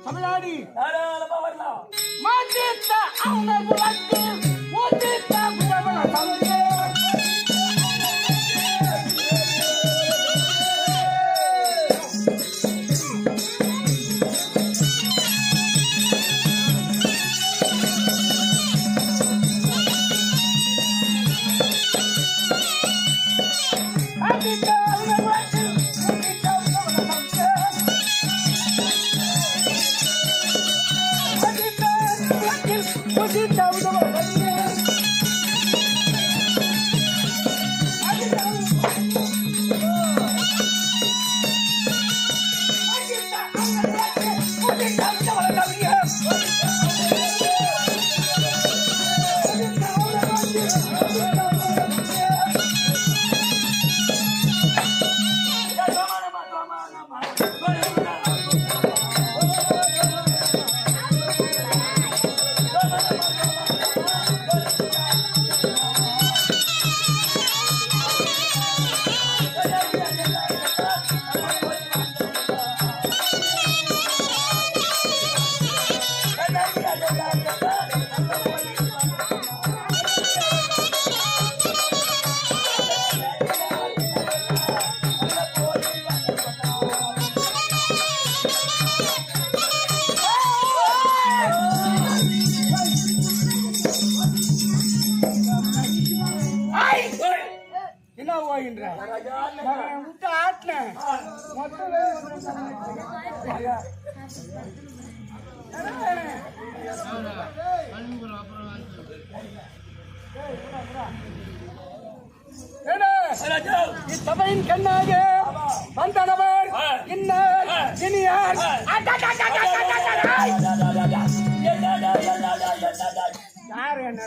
தமிழ்நாடு தாராளமா வரலாம். மாற்றித்த அவங்க புலத்து மூத்தித்த புலவன தமிழே சபையின் கண்ணாக வந்தனவர் இன்னர் இனியார் யார் என்ன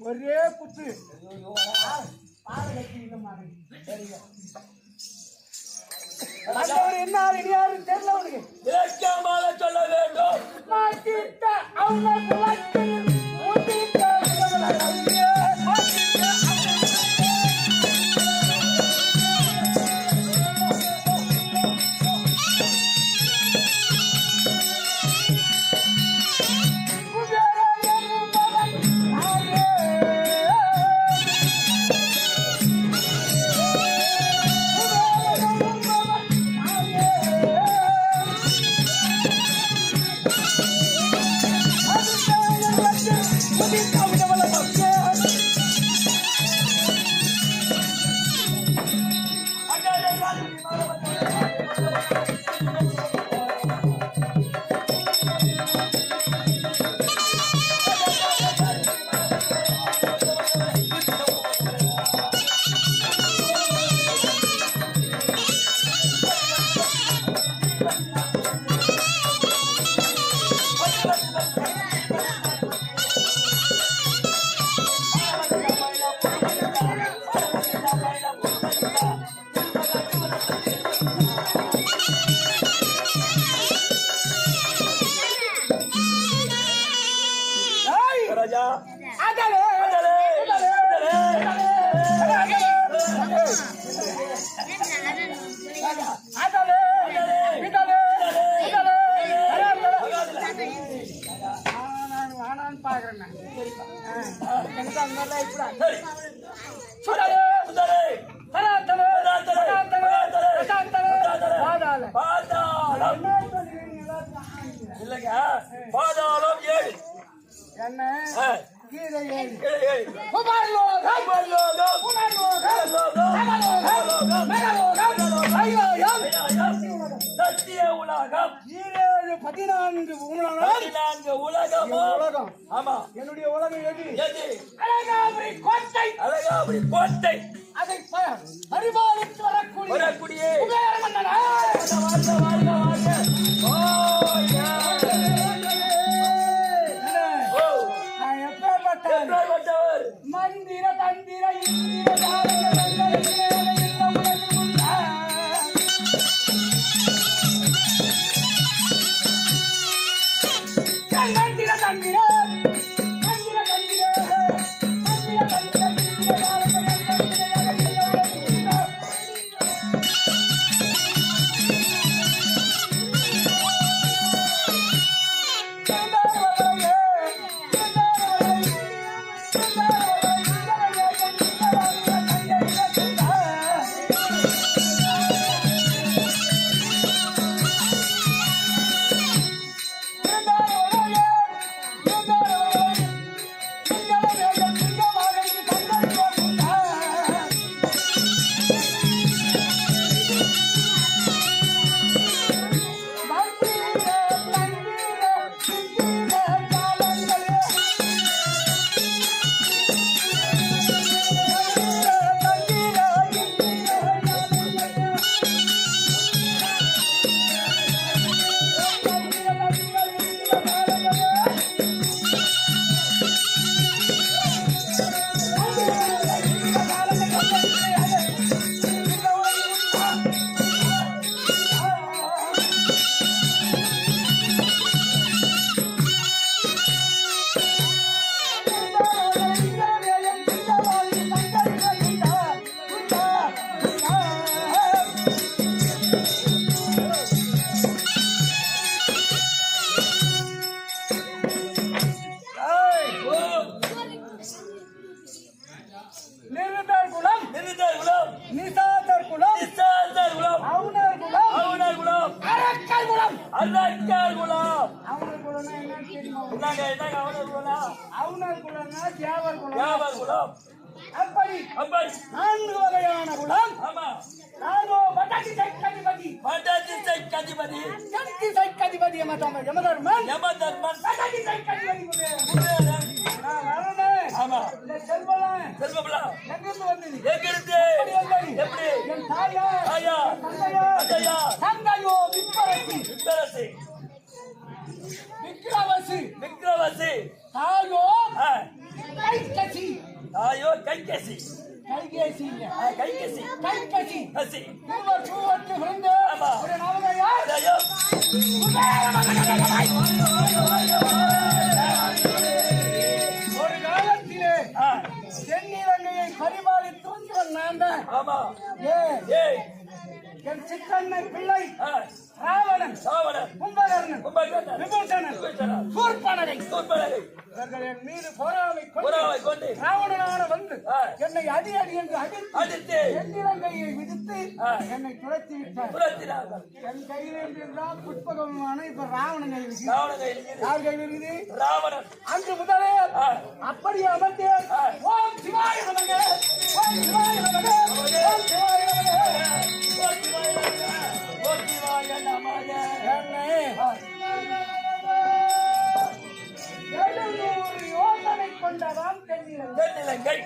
ஒரே குத்து என்னார் இனியாரு தெரியல உனக்கு சொல்ல வேண்டும். சத்திய உலகம் 14 உலகம். ஆமா, என்னுடைய உலகம் எது? அழகாபுரி கோட்டை. அழகாபுரி கோட்டை அதை பரிபாலித்து வரக்கூடிய மந்திர தந்திர அவனர் குலம்னா என்னன்னு தெரியுமா? என்னங்க அவனர் குலம்? அவனர் குலம்னா தேவர் குலம். தேவர் குலம். அப்படி 4 வகையான குலம். ஆமா. நானோ வடக்கு சைக்கதிபதி. வடக்கு சைக்கதிபதி. தெற்கு சைக்கதிபதி யமதர்மன். யமதர்மன். வடக்கு சைக்கதிபதி குபேரன். நான் வரனே. ஆமா. இந்த செல்வலாம். செல்வபலம். எங்கிருந்து வந்தது? எங்கிருந்து? எப்படி? என் தாயார். தாயார். தந்தையார். தந்தையோ விக்கிரவசி. விக்கிரவசி. விக்கிரவசி. விக்கிரவசி. தாயோ கைகசி. தாயோ கைகசி. கைகேசி இல்ல. கைகசி. கைகசி. கசி. இவர் சூவத்து விழுந்து ஆமா. ஒரு நாமதையார். தாயோ. ஒரு காலத்திலே தென்னிலங்கையை பரிபாலித்து வந்தவன் நான் தான். ஆமா. ஏய் என் சிக்கண்ணை பிள்ளை ராவணன், ராவணன், கும்பகர்ணன், கும்பகர்ணன், விபூஷணன், சூர்பனகை சூர்பனகை இவர்கள் என் மீது பொறாமை கொண்டு ராவணனான வந்து என்னை அடி என்று அடித்து தென்னிலங்கையை விடுத்து என்னை துரத்தி விட்டார். துரத்தினார்கள். என் கையில் இருந்திருந்தால் புஷ்பகமான இப்ப ராவணன் கையில் இருக்கு. ராவணன் கையில் இருக்குது. யார் கையில் இருக்குது? ராவணன். அன்று முதலே அப்படி அமர்ந்தே ஓம் சிவாய நமக, ஓம் சிவாய நமக, ஓம் சிவாய நமக, ஓம் சிவாய நமக, ஓம் சிவாய நமக. என்னை 700 யோசனை கொண்டதாம் தென்னிலங்கை. தென்னிலங்கை.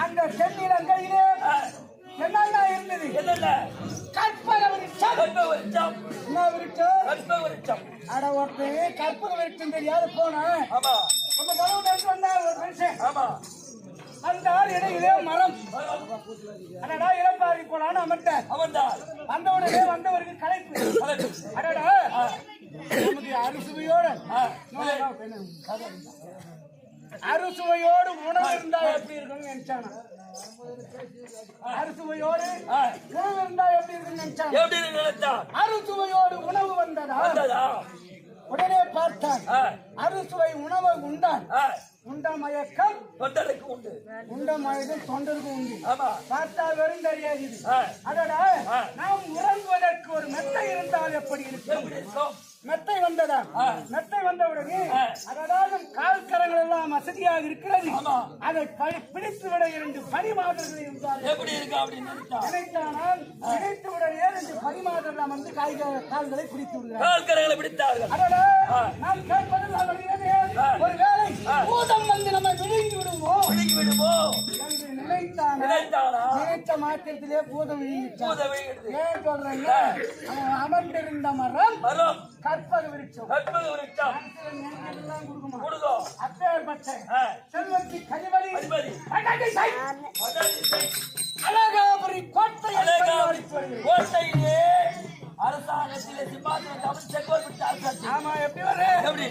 அந்த தென்னிலங்கையிலே என்னென்ன இருந்தது? என்னென்ன? கற்பக விருட்சம். கற்பக விருட்சம். என்ன விருட்சம்? கற்பக விருட்சம். அட ஒருத்தன் கற்பக விருட்சம் தெரியாது போன ஆமா. நம்ம கனவு வந்தா ஒரு மனுஷன் ஆமா. அந்த இடையிலே மரம். அடடா இளப்பாரி போனான்னு அமர்ந்தார். அமர்ந்தார். வந்தவுடனே வந்தவருக்கு களைப்பு. அடடா நமக்கு அறுசுவையோடு உணவு இருந்தா எப்படி இருக்குன்னு நினைச்சானா? அறுசுவையோடு உணவு இருந்தா எப்படி இருக்குன்னு நினைச்சானா? அறுசுவையோடு உணவு வந்ததா? உடனே பார்த்தான். அறுசுவை உணவை உண்டான். உண்ட மயக்கம் தொண்டருக்கு உண்டு. உண்ட மயக்கம் தொண்டருக்கு உண்டு. பார்த்தா வெறும் தெரியாது. அடடா நாம் உறங்குவதற்கு ஒரு மெத்தை இருந்தால் எப்படி இருக்கும்? மெத்தை வந்ததா? மெத்தை வந்தவுடனே அதாவது கால் கரங்கள் எல்லாம் வசதியாக இருக்கிறது. அதை பிடித்து விட 2 பரிமாதர்கள் இருந்தார்கள். எப்படி இருக்கு அப்படின்னு நினைத்தானால் நினைத்துவிடனே 2 பரிமாதர்கள் வந்து கால்களை பிடித்து விடுகிறார். கால் கரங்களை பிடித்தார்கள். அடடா நாம் கேட்பதெல்லாம் ஒரு வேலை பூதம் வந்து நம்ம விழுங்கி விடுவோம் என்று நினைத்த மாத்திரத்திலே பூதம் விழுங்கிட்டான். ஏன் சொல்றேங்க? அமர்ந்திருந்த மரம் கற்பக விருட்சம். அப்பேற்பட்ட செல்வத்தி கனிமதி அழகாபுரி கோட்டையிலே அரசாங்கத்திலே சிம்மாசனத்தை அமைச்சர் கோர்பிட்டு அரசாட்சி. ஆமா. எப்படி வர? எப்படி?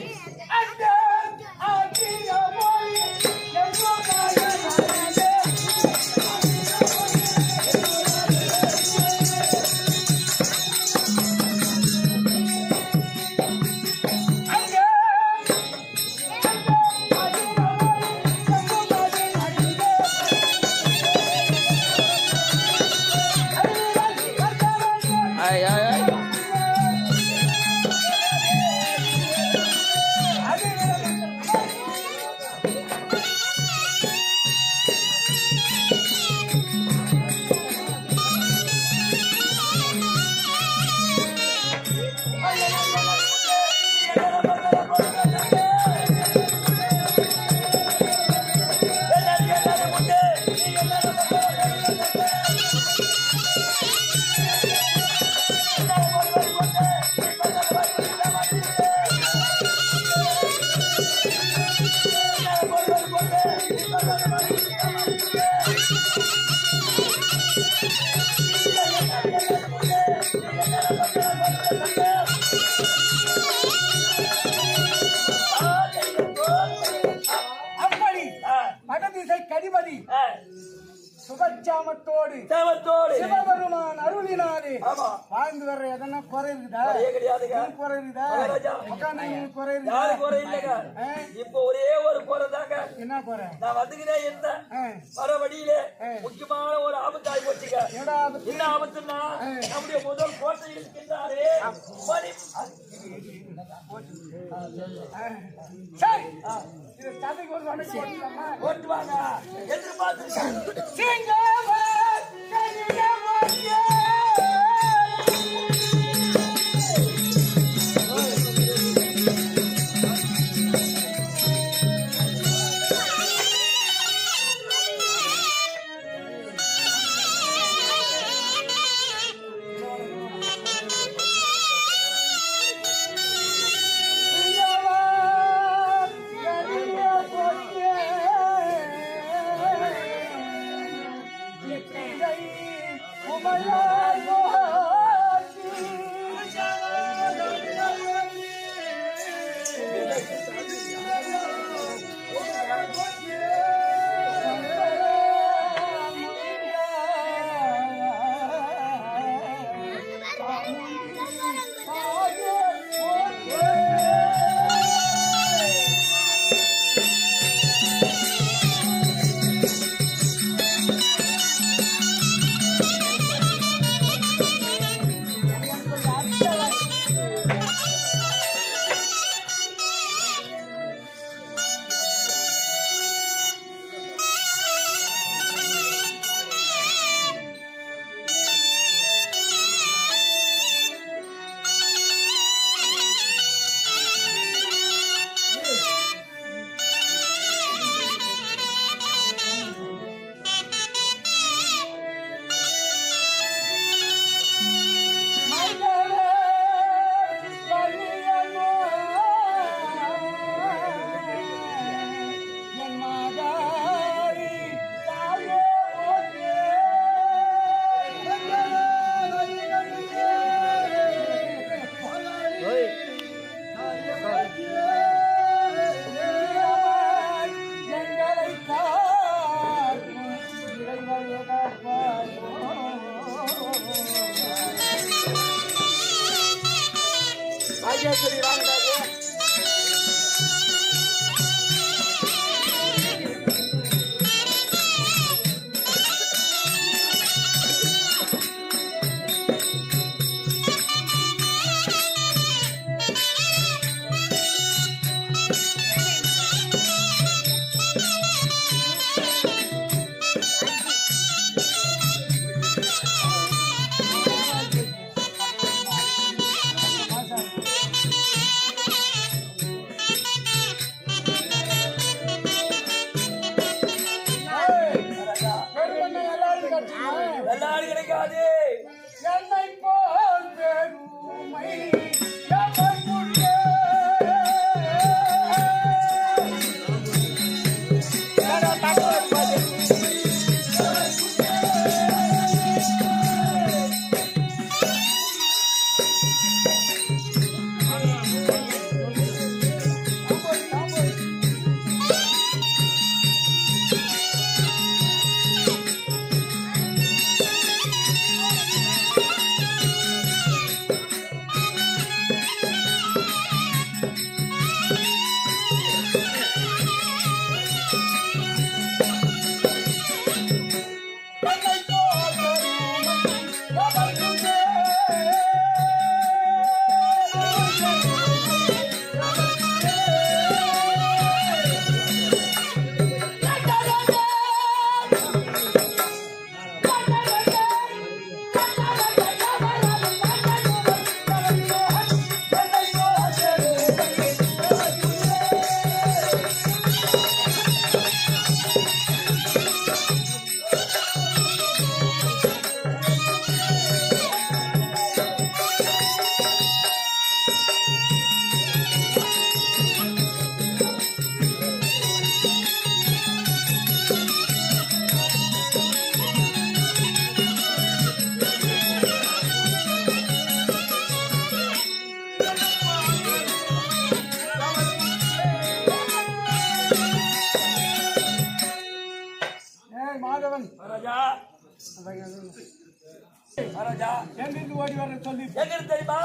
சுபச்சாமத்தோடு சிவபெருமான் அருளினாலே வாழ்ந்து வர்ற எதனா குறை இருக்குதா? குறை இருக்குதா? குறை இருக்குதா? இப்ப ஒரே ஒரு குறைதாங்க. என்ன குறை? நான் வந்துகிட்டே இருந்தேன். வர வழியில முக்கியமான ஒரு ஆபத்து ஆகி போச்சுங்க. என்ன ஆபத்துன்னா நம்முடைய முதல் கோட்டை இருக்கின்றாரே சரி இது கதைக்கு ஒரு வணக்கம் போட்டுக்கலாமா? ஓட்டுவாங்க எதிர்பார்த்து சிங்கவர் கனியவனே. ராஜேஸ்வரி ராமதாஸ் எல்லாரும் கிடைக்காது என்னை போல் பெருமை எவருக்குள்ளே? மாதவன் ராஜா ராஜா எங்கிருந்து ஓடி வர சொல்லி எங்க தெரியுமா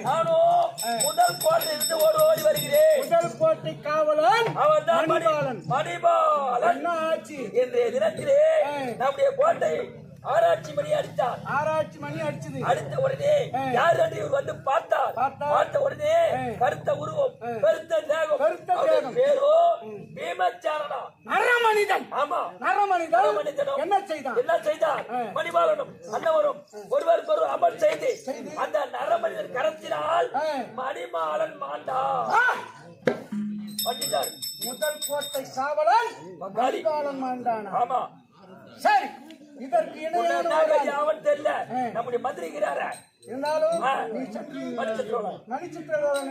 நானும் முதல் கோட்டை இருந்து ஓடி வருகிறேன். முதல் கோட்டை காவலன் அவர் தான் மணிபாலன். மணிபாலன் என்ன ஆச்சு? இன்றைய தினத்திலே நம்முடைய கோட்டை ஆராய்ச்சி மணி அடித்தார். ஆராய்ச்சி மணி அடிச்சது. அடுத்த உடனே யார் என்று இவர் வந்து பார்த்தார். பார்த்த உடனே கருத்த உருவம், கருத்த தேகம், பேரோ பீமச்சாரனா, நரமனிதன். ஆமா, நரமனிதன் என்ன செய்தான்? என்ன செய்தார்? மணிபாலனும் அன்னவரும் ஒருவருக்கு அமல் செய்து அந்த நரமனிதன் கரத்தினால் மணிமாலன் மாண்டார். முதல் கோட்டை காவலன் மணிபாலன் மாண்டானா? ஆமா. சரி, இதற்கு இணையான அவன் தெரியல, நம்முடைய மந்திரிக்கிறார இருந்தாலும் மணிச்சித்திரவாளன் நடிச்சித்திரவாளன்